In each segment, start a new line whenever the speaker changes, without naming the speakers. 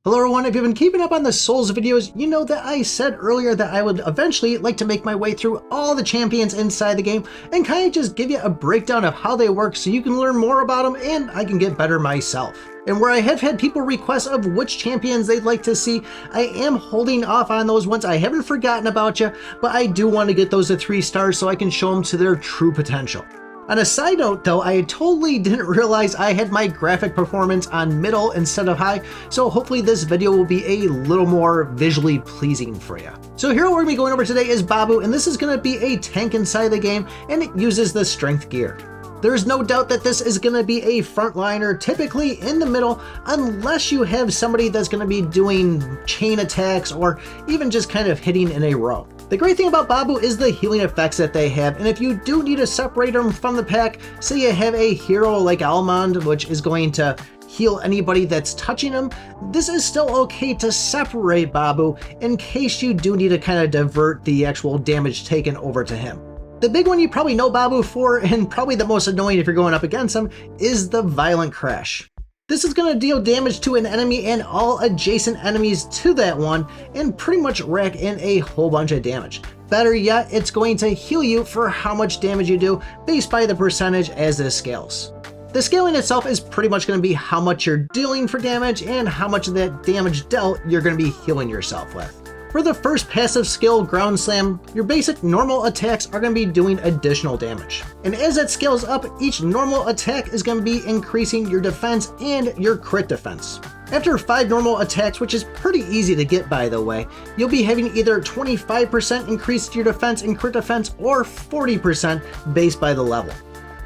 Hello everyone, if you've been keeping up on the Souls videos, you know that I said earlier that I would eventually like to make my way through all the champions inside the game and kind of just give you a breakdown of how they work so you can learn more about them and I can get better myself. And where I have had people request of which champions they'd like to see, I am holding off on those ones. I haven't forgotten about you, but I do want to get those to 3 stars so I can show them to their true potential. On a side note though, I totally didn't realize I had my graphic performance on middle instead of high, so hopefully this video will be a little more visually pleasing for you. So here we're going to be going over today is BABU, and this is going to be a tank inside the game, and it uses the strength gear. There's no doubt that this is going to be a frontliner, typically in the middle, unless you have somebody that's going to be doing chain attacks or even just kind of hitting in a row. The great thing about BABU is the healing effects that they have, and if you do need to separate them from the pack, say you have a hero like Almond, which is going to heal anybody that's touching him, this is still okay to separate BABU in case you do need to kind of divert the actual damage taken over to him. The big one you probably know BABU for, and probably the most annoying if you're going up against him, is the Violent Crash. This is going to deal damage to an enemy and all adjacent enemies to that one, and pretty much rack in a whole bunch of damage. Better yet, it's going to heal you for how much damage you do based by the percentage as this scales. The scaling itself is pretty much going to be how much you're dealing for damage and how much of that damage dealt you're going to be healing yourself with. For the first passive skill, Ground Slam, your basic normal attacks are going to be doing additional damage. And as that scales up, each normal attack is going to be increasing your defense and your crit defense. After 5 normal attacks, which is pretty easy to get by the way, you'll be having either 25% increase to your defense and crit defense or 40% based by the level.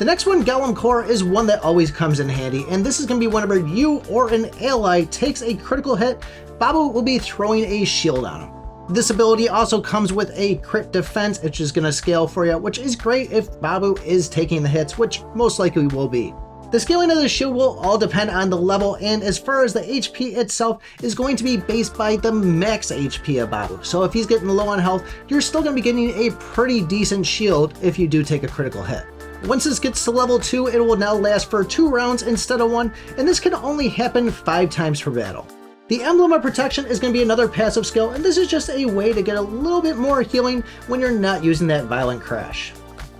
The next one, Golem Core, is one that always comes in handy, and this is going to be whenever you or an ally takes a critical hit, BABU will be throwing a shield on him. This ability also comes with a crit defense, which is going to scale for you, which is great if BABU is taking the hits, which most likely will be. The scaling of the shield will all depend on the level, and as far as the HP itself is going to be based by the max HP of BABU. So if he's getting low on health, you're still going to be getting a pretty decent shield if you do take a critical hit. Once this gets to level 2, it will now last for 2 rounds instead of 1, and this can only happen 5 times per battle. The Emblem of Protection is going to be another passive skill, and this is just a way to get a little bit more healing when you're not using that Violent Crash.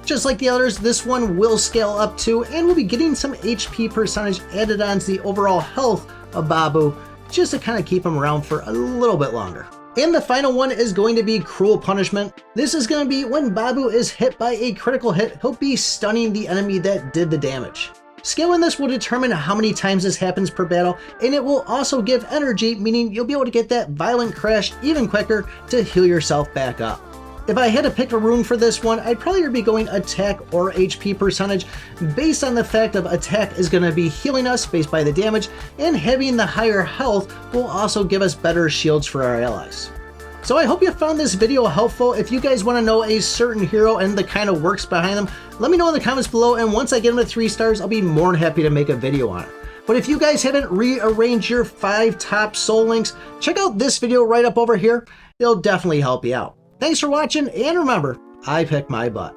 Just like the others, this one will scale up too, and we'll be getting some HP percentage added on to the overall health of BABU, just to kind of keep him around for a little bit longer. And the final one is going to be Cruel Punishment. This is going to be when BABU is hit by a critical hit, he'll be stunning the enemy that did the damage. Scaling this will determine how many times this happens per battle, and it will also give energy, meaning you'll be able to get that Violent Crash even quicker to heal yourself back up. If I had to pick a rune for this one, I'd probably be going attack or HP percentage based on the fact of attack is going to be healing us based by the damage, and having the higher health will also give us better shields for our allies. So I hope you found this video helpful. If you guys want to know a certain hero and the kind of works behind them, let me know in the comments below, and once I get them to 3 stars, I'll be more than happy to make a video on it. But if you guys haven't rearranged your 5 top soul links, check out this video right up over here. It'll definitely help you out. Thanks for watching, and remember, I pick my butt.